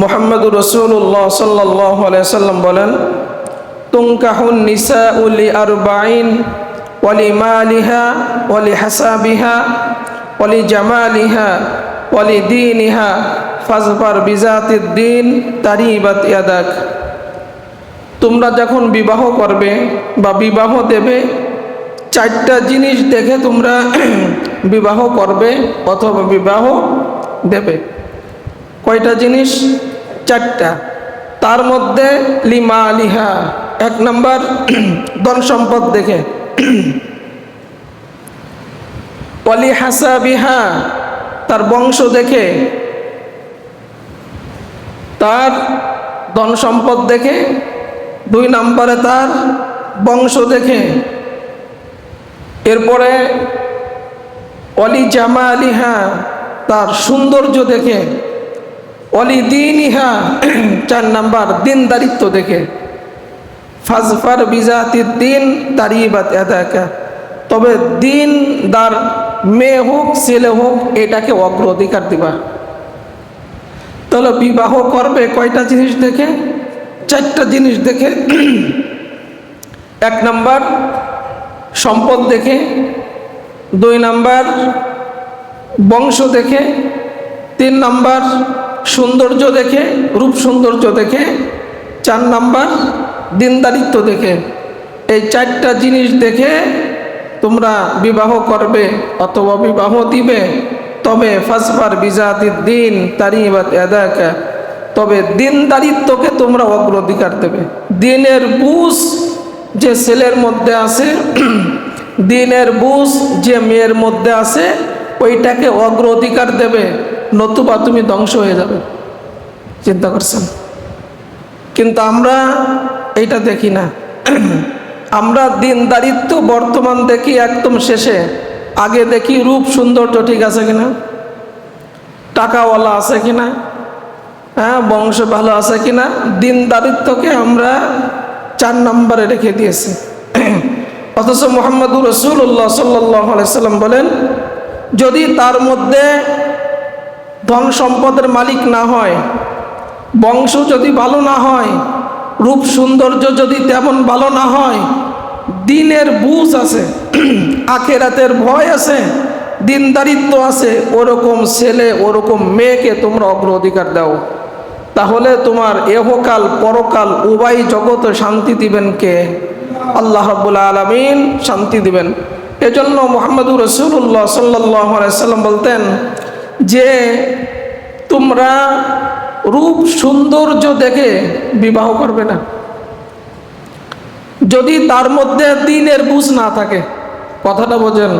মুহাম্মদুর রাসূলুল্লাহ সাল্লাল্লাহু আলাইহি ওয়াসাল্লাম বলেন, তুনকাহুন নিসাউ লিআরবাঈন ওয়া লিমালিহা ওয়া লিহাসাবিহা ওয়া লিজামালিহা ওয়া লিদীনিহা ফাজফার বিজাতিদ দ্বীন তারিবাত ইয়াদাক। তোমরা যখন বিবাহ করবে বা বিবাহ দেবে, চারটা জিনিস দেখে তোমরা বিবাহ করবে অথবা বিবাহ দেবে। কয়টা জিনিস? চারটা। তার মধ্যে লিমা আলিহা, এক নম্বর ধন সম্পদ দেখে, ওয়ালি হাসাবিহা তার বংশ দেখে, তার ধন সম্পদ দেখে, দুই নম্বরে তার বংশ দেখে, এরপরে ওয়ালি জামালিহা তার সৌন্দর্য দেখে, ওয়ালি দীনিহা চার নাম্বার দিনদারিত্ব দেখে। ফাজফার বিজাতিদ দ্বীন তারিবাত ইয়াদাকা, তবে দিনদার মেয়ে হোক ছেলে হোক এটাকে অগ্রাধিকার দিবা। তাহলে বিবাহ করবে কয়টা জিনিস দেখে? চারটা জিনিস দেখে। এক নাম্বার সম্পদ দেখে, দুই নাম্বার বংশ দেখে, তিন নাম্বার সৌন্দর্য দেখে, রূপ সৌন্দর্য দেখে, চার নাম্বার দিনদারিত্ব দেখে। এই চারটা জিনিস দেখে তোমরা বিবাহ করবে অথবা বিবাহ দিবে। তবে ফাজফার বিজাতিদ দ্বীন তারিবাত ইয়াদাকা, তবে দিনদারিত্বকে তোমরা অগ্রাধিকার দেবে। দিনের বুঝ যে ছেলের মধ্যে আছে, দিনের বুঝ যে মেয়ের মধ্যে আছে, ওইটাকে অগ্রাধিকার দেবে, নতুবা তুমি ধ্বংস হয়ে যাবে। চিন্তা করছেন? কিন্তু আমরা এইটা দেখি না। আমরা দিনদারিত্ব বর্তমান দেখি একদম শেষে, আগে দেখি রূপ সৌন্দর্য ঠিক আছে কিনা, টাকাওয়ালা আছে কিনা, হ্যাঁ বংশ ভালো আছে কিনা। দিনদারিত্বকে আমরা 4 নম্বরে রেখে দিয়েছি। অথচ মুহাম্মদুর রাসূলুল্লাহ সাল্লাল্লাহু আলাইহি ওয়াসাল্লাম বলেন, যদি তার মধ্যে ধন সম্পদের মালিক না হয়, বংশ যদি ভালো না হয়, রূপ সৌন্দর্য যদি তেমন ভালো না হয়, দিনের বুঝ আছে, আখিরাতের ভয় আছে, দিনদারিত্ব আছে, ওরকম ছেলে ওরকম মেয়েকে তোমরা অগ্রাধিকার দাও। তাহলে তোমার এহকাল পরকাল উভয় জগতে শান্তি দিবেন কে? আল্লাহ রাব্বুল আলামিন শান্তি দিবেন। এজন্য মুহাম্মদুর রাসূলুল্লাহ সাল্লাল্লাহু আলাইহি ওয়াসাল্লাম বলতেন যে তোমরা রূপ সৌন্দর্য দেখে বিবাহ করবে না, যদি তার মধ্যে দিনের বুঝ না থাকে। কথাটা বোঝেন?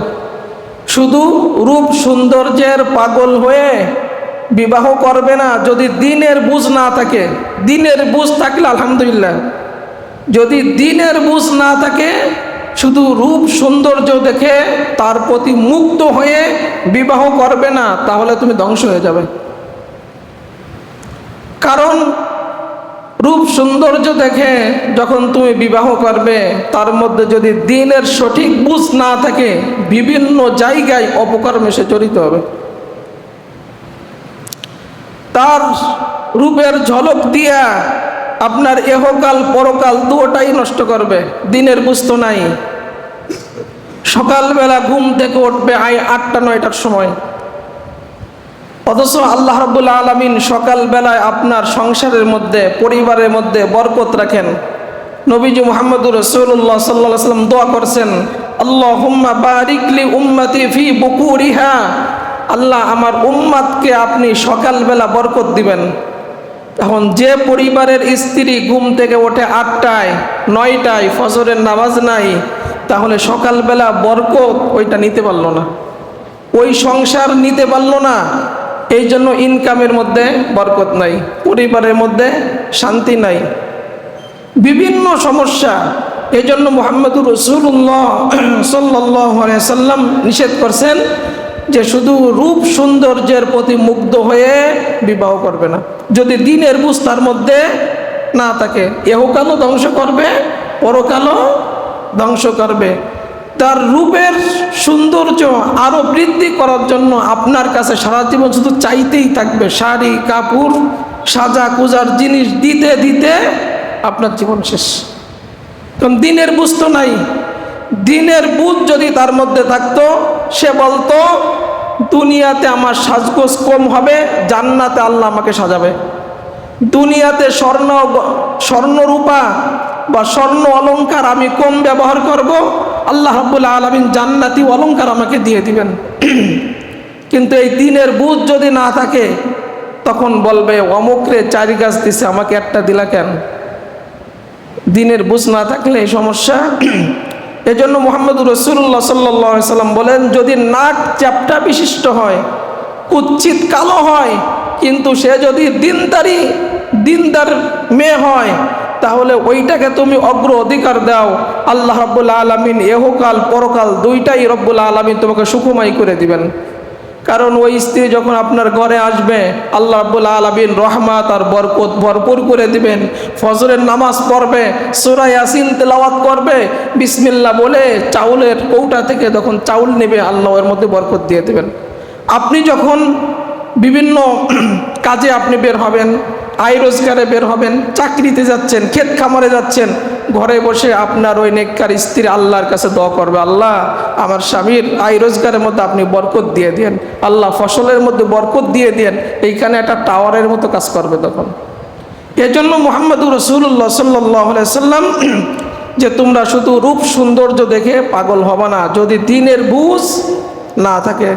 শুধু রূপ সৌন্দর্যের পাগল হয়ে বিবাহ করবে না যদি দিনের বুঝ না থাকে। দিনের বুঝ থাকলে আলহামদুলিল্লাহ, যদি দিনের বুঝ না থাকে, শুধু রূপ সৌন্দর্য দেখে তার প্রতি মুগ্ধ হয়ে বিবাহ করবে না, তাহলে তুমি ধ্বংস হয়ে যাবে। কারণ রূপ সৌন্দর্য দেখে যখন তুমি বিবাহ করবে, তার মধ্যে যদি দিনের সঠিক বুঝ না থাকে, বিভিন্ন জায়গায় অপকর্মে সে জড়িত হবে। তার রূপের ঝলক দিয়া আপনার এহকাল পরকাল দুটোটাই নষ্ট করবে। দিনের বুঝ তো নাই। সকালবেলা ঘুম থেকে উঠবে 8টা-9টার সময়, অথচ আল্লাহ রাব্বুল আলামিন সকালবেলায় আপনার সংসারের মধ্যে, পরিবারের মধ্যে বরকত রাখেন। নবীজি মুহাম্মদুর রাসূলুল্লাহ সাল্লাল্লাহু আলাইহি ওয়াসাল্লাম দোয়া করছেন, আল্লাহুম্মা বারিক লি উম্মতি ফি বুকুরিহা, আল্লাহ আমার উম্মতকে আপনি সকালবেলা বরকত দিবেন। এখন যে পরিবারের স্ত্রী ঘুম থেকে ওঠে 8টায় 9টায়, ফজরের নামাজ নাই, তাহলে সকালবেলা বরকত ওইটা নিতে পারলো না, ওই সংসার নিতে পারলো না। এই জন্য ইনকামের মধ্যে বরকত নাই, পরিবারের মধ্যে শান্তি নাই, বিভিন্ন সমস্যা। এই জন্য মুহাম্মদুর রাসূলুল্লাহ সাল্লাল্লাহু আলাইহি ওয়াসাল্লাম নিষেধ করছেন যে শুধু রূপ সৌন্দর্যের প্রতি মুগ্ধ হয়ে বিবাহ করবে না, যদি দিনের বুঝ তার মধ্যে না থাকে। এহকালও ধ্বংস করবে, পরকালও ধ্বংস করবে। তার রূপের সৌন্দর্য আরো বৃদ্ধি করার জন্য আপনার কাছে সারা জীবন শুধু চাইতেই থাকবে, শাড়ি কাপড় সাজা কুজার জিনিস দিতে দিতে আপনার জীবন শেষ। কারণ দিনের বুঝ তো নাই। দিনের বুঝ যদি তার মধ্যে থাকতো, সে বলতো দুনিয়াতে আমার সাজগোজ কম হবে, জান্নাতে আল্লাহ আমাকে সাজাবে। দুনিয়াতে স্বর্ণরূপা বা স্বর্ণ অলংকার আমি কম ব্যবহার করব, আল্লাহ রাব্বুল আলামিন জান্নাতি অলংকার আমাকে দিয়ে দিবেন। কিন্তু এই দিনের বুঝ যদি না থাকে, তখন বলবে অমুকরে 4 গাছ দিছে, আমাকে একটা দিলা কেন? দিনের বুঝ না থাকলে এই সমস্যা। এজন্য মুহাম্মদুর রাসূলুল্লাহ সাল্লাল্লাহু আলাইহি সাল্লাম বলেন, যদি নাক চ্যাপ্টা বিশিষ্ট হয়, কুৎসিত কালো হয়, কিন্তু সে যদি দিনদার মেয়ে হয়, তাহলে ওইটাকে তুমি অগ্র অধিকার দাও। আল্লাহ রাব্বুল আলামিন এহকাল পরকাল দুইটাই রব্বুল আলামিন তোমাকে সুখময় করে দিবেন। কারণ ওই স্ত্রী যখন আপনার ঘরে আসবে, আল্লাহ রাব্বুল আলামিন রহমত আর বরকত ভরপুর করে দিবেন। ফজরের নামাজ পড়বে, সূরা ইয়াসিন তেলাওয়াত করবে, বিসমিল্লাহ বলে চাউলের কৌটা থেকে যখন চাউল নেবে, আল্লাহ এর মধ্যে বরকত দিয়ে দেবেন। আপনি যখন বিভিন্ন কাজে আপনি বের হবেন, আয় রোজগারে বের হবেন, চাকরিতে যাচ্ছেন, ক্ষেত খামারে যাচ্ছেন, ঘরে বসে আপনার ওই নেককার স্ত্রী আল্লাহর কাছে দোয়া করবে, আল্লাহ আমার স্বামীর আয় রোজগারের মধ্যে আপনি বরকত দিয়ে দেন, আল্লাহ ফসলের মধ্যে বরকত দিয়ে দেন। এইখানে একটা টাওয়ারের মতো কাজ করবে তখন। এজন্য মুহাম্মদুর রাসূলুল্লাহ সাল্লাল্লাহু আলাইহি সাল্লাম যে তোমরা শুধু রূপ সৌন্দর্য দেখে পাগল হবে না, যদি দিনের বুঝ না থাকে।